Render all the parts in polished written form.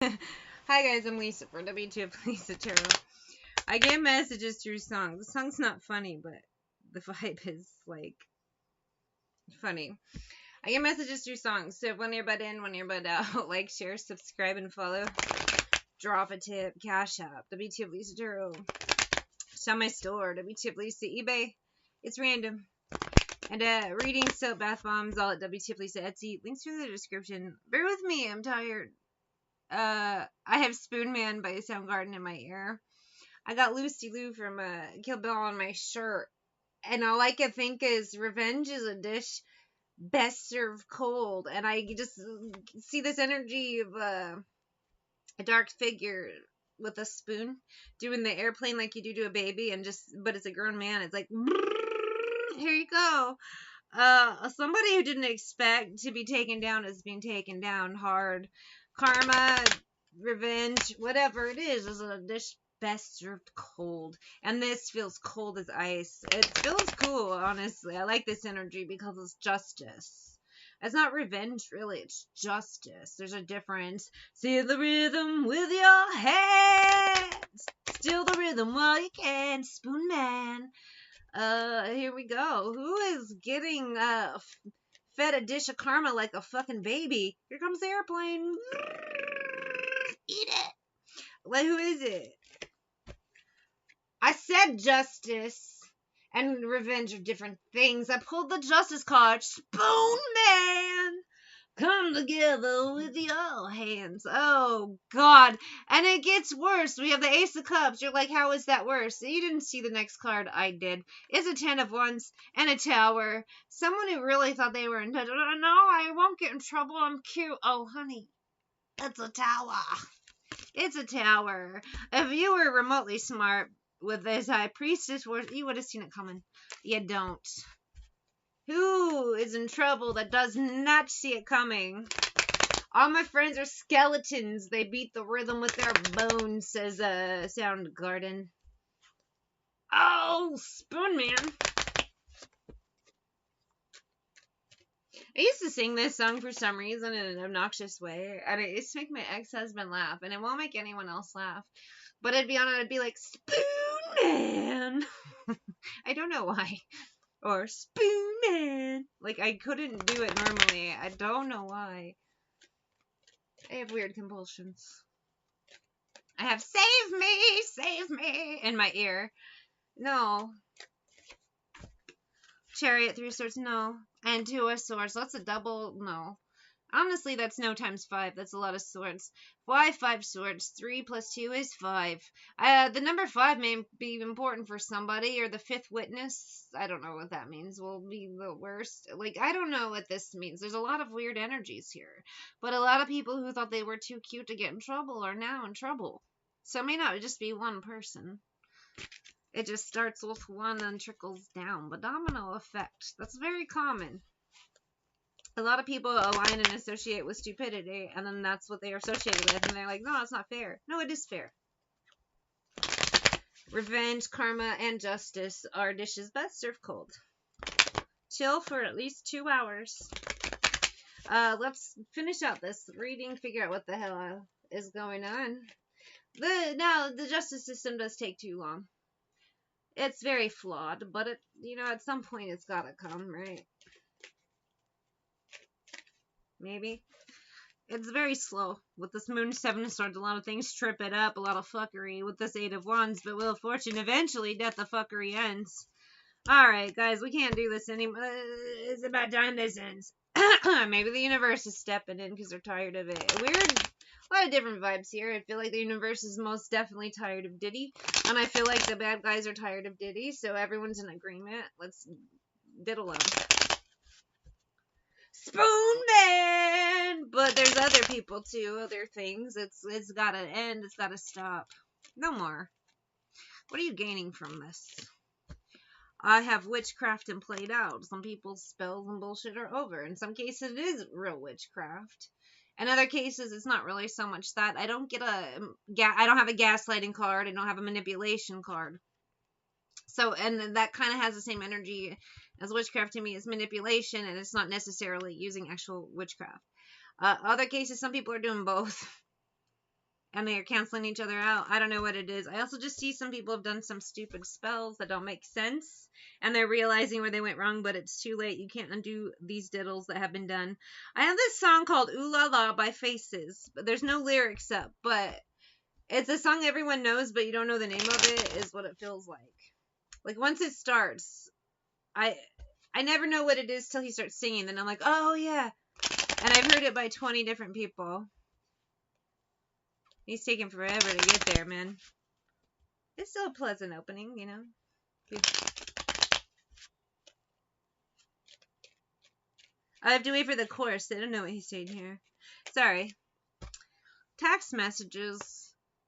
Hi guys, I'm Lisa for wtfLisa Tarot. I get messages through songs. The song's not funny, but the vibe is like funny. I get messages through songs. So one earbud in, one earbud out. Like, share, subscribe, and follow. Drop a tip, Cash App, wtfLisa Tarot. Shop my store, wtfLisa eBay. It's random. And reading soap, bath bombs, all at wtfLisa Etsy. Links in the description. Bear with me, I'm tired. I have Spoon Man by Soundgarden in my ear. I got Lucy Lou from Kill Bill on my shirt. And all I can think is revenge is a dish best served cold. And I just see this energy of a dark figure with a spoon doing the airplane like you do to a baby, and but it's a grown man. It's like, here you go. Somebody who didn't expect to be taken down is being taken down hard. Karma, revenge, whatever it is a dish best served cold. And this feels cold as ice. It feels cool, honestly. I like this energy because it's justice. It's not revenge, really. It's justice. There's a difference. See the rhythm with your hands. Steal the rhythm while you can. Spoon Man. Here we go. Who is getting fed a dish of karma like a fucking baby? Here comes the airplane. Eat it. Like, who is it? I said justice and revenge are different things. I pulled the justice card. Spoon Man. Come together with your hands. Oh, God. And it gets worse. We have the Ace of Cups. You're like, how is that worse? You didn't see the next card. I did. It's a Ten of Wands and a Tower. Someone who really thought they were in touch. No, I won't get in trouble. I'm cute. Oh, honey. It's a tower. It's a tower. If you were remotely smart with this High Priestess, you would have seen it coming. You don't. Who is in trouble that does not see it coming? All my friends are skeletons. They beat the rhythm with their bones, says Soundgarden. Oh, Spoon Man. I used to sing this song for some reason in an obnoxious way, and it used to make my ex-husband laugh, and it won't make anyone else laugh. But I'd be on it, I'd be like, Spoon Man. I don't know why. Or Spoon Man. Like, I couldn't do it normally. I don't know why. I have weird compulsions. I have save me in my ear. No. Chariot, 3 swords, no. And 2 of swords. That's a double, no. Honestly, that's no times 5. That's a lot of swords. Why 5 swords? 3 plus 2 is 5. The number 5 may be important for somebody, or the 5th witness. I don't know what that means. Will be the worst. Like, I don't know what this means. There's a lot of weird energies here. But a lot of people who thought they were too cute to get in trouble are now in trouble. So it may not just be one person. It just starts with one and trickles down. The domino effect. That's very common. A lot of people align and associate with stupidity, and then that's what they are associated with, and they're like, no, it's not fair. No, it is fair. Revenge, karma, and justice are dishes best served cold. Chill for at least 2 hours. Let's finish out this reading, figure out what the hell is going on. Now, the justice system does take too long. It's very flawed, but at some point it's gotta come, right? Maybe. It's very slow. With this Moon 7 of Swords, a lot of things trip it up, a lot of fuckery with this 8 of Wands, but Wheel of Fortune, eventually, death the fuckery ends. Alright, guys, we can't do this anymore. It's about time this ends. Maybe the universe is stepping in because they're tired of it. Weird. A lot of different vibes here. I feel like the universe is most definitely tired of Diddy, and I feel like the bad guys are tired of Diddy, so everyone's in agreement. Let's diddle them. Spoon Man! But there's other people too, other things. It's gotta end, it's gotta stop. No more. What are you gaining from this? I have witchcraft and played out. Some people's spells and bullshit are over. In some cases it is real witchcraft. In other cases it's not really so much that. I don't have a gaslighting card, I don't have a manipulation card. So, and that kind of has the same energy as witchcraft to me as manipulation, and it's not necessarily using actual witchcraft. Other cases, some people are doing both. and they are canceling each other out. I don't know what it is. I also just see some people have done some stupid spells that don't make sense, and they're realizing where they went wrong, but it's too late. You can't undo these diddles that have been done. I have this song called Ooh La La by Faces, but there's no lyrics up, but it's a song everyone knows, but you don't know the name of it, is what it feels like. Like, once it starts, I never know what it is till he starts singing, then I'm like, oh yeah. And I've heard it by 20 different people. He's taking forever to get there, man. It's still a pleasant opening, you know. I have to wait for the chorus. I don't know what he's saying here. Sorry. Text messages.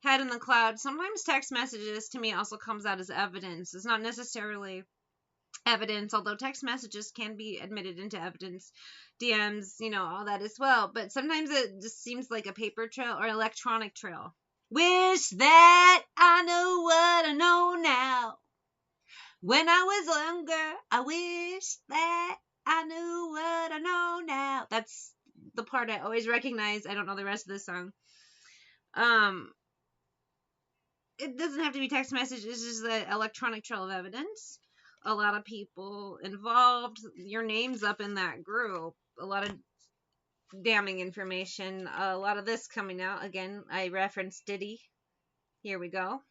Head in the cloud. Sometimes text messages to me also comes out as evidence. It's not necessarily evidence, although text messages can be admitted into evidence. DMs, you know, all that as well. But sometimes it just seems like a paper trail or electronic trail. Wish that I know what I know now. When I was younger, I wish that I knew what I know now. That's the part I always recognize. I don't know the rest of the song. It doesn't have to be text message. It's just the electronic trail of evidence. A lot of people involved. Your name's up in that group. A lot of damning information. A lot of this coming out. Again, I referenced Diddy. Here we go.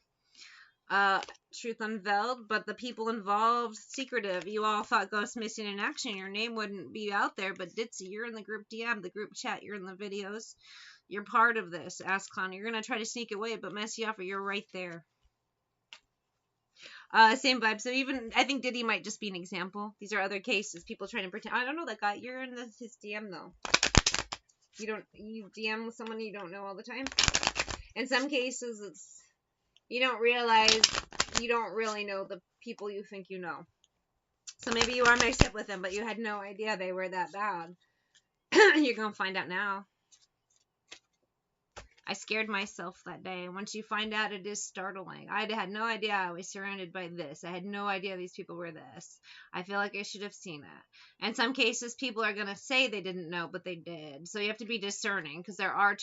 Truth unveiled, but the people involved, secretive. You all thought Ghost missing in action. Your name wouldn't be out there, but Ditzy, you're in the group DM, the group chat, you're in the videos. You're part of this, Ass Clown. You're going to try to sneak away, but Messy Offer, you're right there. Same vibe. So even, I think Diddy might just be an example. These are other cases. People trying to pretend. I don't know that guy. You're in his DM, though. You DM someone you don't know all the time. In some cases, it's, you don't realize you don't really know the people you think you know. So maybe you are mixed up with them, but you had no idea they were that bad. You're going to find out now. I scared myself that day. Once you find out, it is startling. I had no idea I was surrounded by this. I had no idea these people were this. I feel like I should have seen it. In some cases, people are going to say they didn't know, but they did. So you have to be discerning, because there are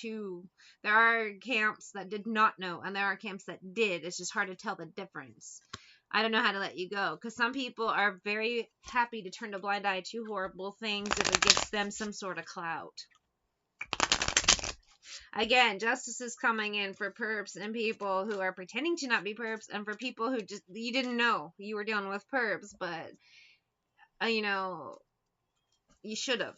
camps that did not know, and there are camps that did. It's just hard to tell the difference. I don't know how to let you go, because some people are very happy to turn a blind eye to horrible things if it gets them some sort of clout. Again, justice is coming in for perps and people who are pretending to not be perps, and for people who just, you didn't know you were dealing with perps, but, you know, you should have.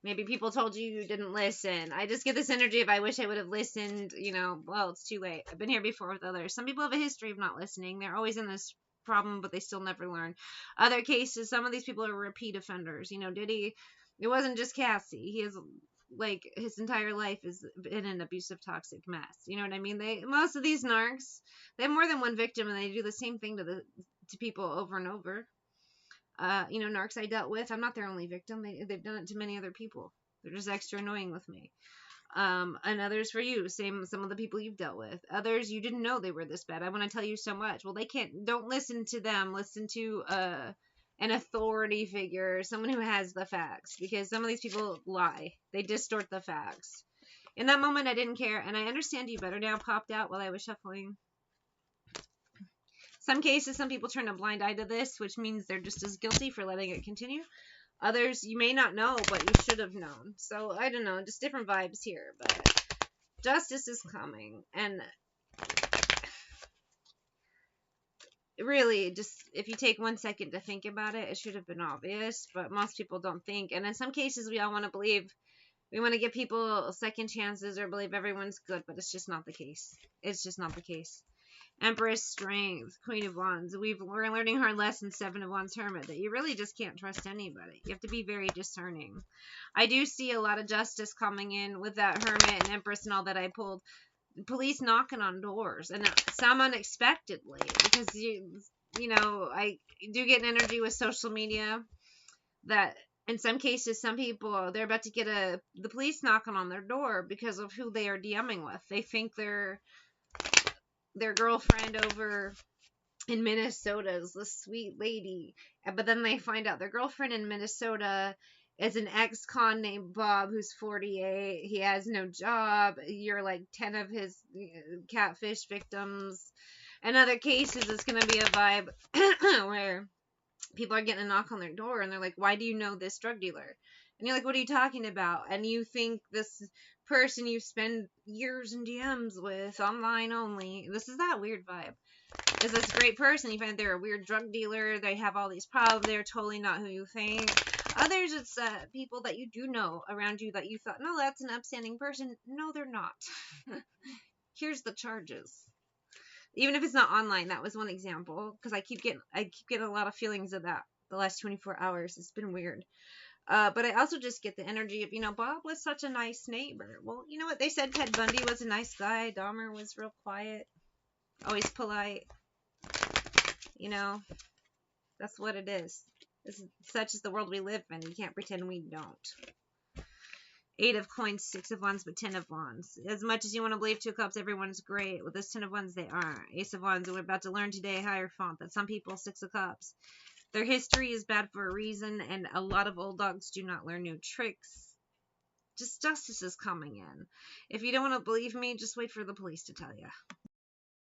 Maybe people told you you didn't listen. I just get this energy of I wish I would have listened, you know, well, it's too late. I've been here before with others. Some people have a history of not listening. They're always in this problem, but they still never learn. Other cases, some of these people are repeat offenders. You know, Diddy, it wasn't just Cassie. He is, like, his entire life is in an abusive, toxic mess. You know what I mean? Most of these narcs, they have more than one victim, and they do the same thing to people over and over. You know, narcs I dealt with, I'm not their only victim. They've done it to many other people. They're just extra annoying with me. And others for you, some of the people you've dealt with. Others, you didn't know they were this bad. I want to tell you so much. Well, don't listen to them. Listen to an authority figure, someone who has the facts, because some of these people lie. They distort the facts. In that moment, I didn't care, and I understand you better now. Popped out while I was shuffling. Some cases, some people turn a blind eye to this, which means they're just as guilty for letting it continue. Others, you may not know, but you should have known. So, I don't know, just different vibes here, but justice is coming, and really, just if you take 1 second to think about it, it should have been obvious, but most people don't think. And in some cases, we all want to believe, we want to give people second chances or believe everyone's good, but it's just not the case. It's just not the case. Empress, Strength, Queen of Wands. We're learning hard lesson, 7 of Wands, Hermit, that you really just can't trust anybody. You have to be very discerning. I do see a lot of justice coming in with that Hermit and Empress and all that I pulled. Police knocking on doors, and some unexpectedly, because you know, I do get an energy with social media that in some cases, some people, they're about to get the police knocking on their door because of who they are DMing with. They think their girlfriend over in Minnesota is this sweet lady, but then they find out their girlfriend in Minnesota It's an ex-con named Bob who's 48. He has no job. You're like 10 of his catfish victims. In other cases, it's going to be a vibe where people are getting a knock on their door and they're like, why do you know this drug dealer? And you're like, what are you talking about? And you think this person you spend years in DMs with, online only, this is that weird vibe. Is this great person? You find they're a weird drug dealer. They have all these problems. They're totally not who you think. Others, it's people that you do know around you that you thought, no, that's an upstanding person. No, they're not. Here's the charges. Even if it's not online, that was one example, because I keep getting a lot of feelings of that the last 24 hours. It's been weird. But I also just get the energy of, Bob was such a nice neighbor. Well, you know what? They said Ted Bundy was a nice guy. Dahmer was real quiet, always polite. That's what it is. Such is the world we live in. You can't pretend we don't. 8 of coins, 6 of wands, but 10 of wands. As much as you want to believe 2 of cups, everyone's great. With this 10 of wands, they aren't. Ace of wands, we're about to learn today, Hierophant, that some people, 6 of cups. Their history is bad for a reason, and a lot of old dogs do not learn new tricks. Just justice is coming in. If you don't want to believe me, just wait for the police to tell you.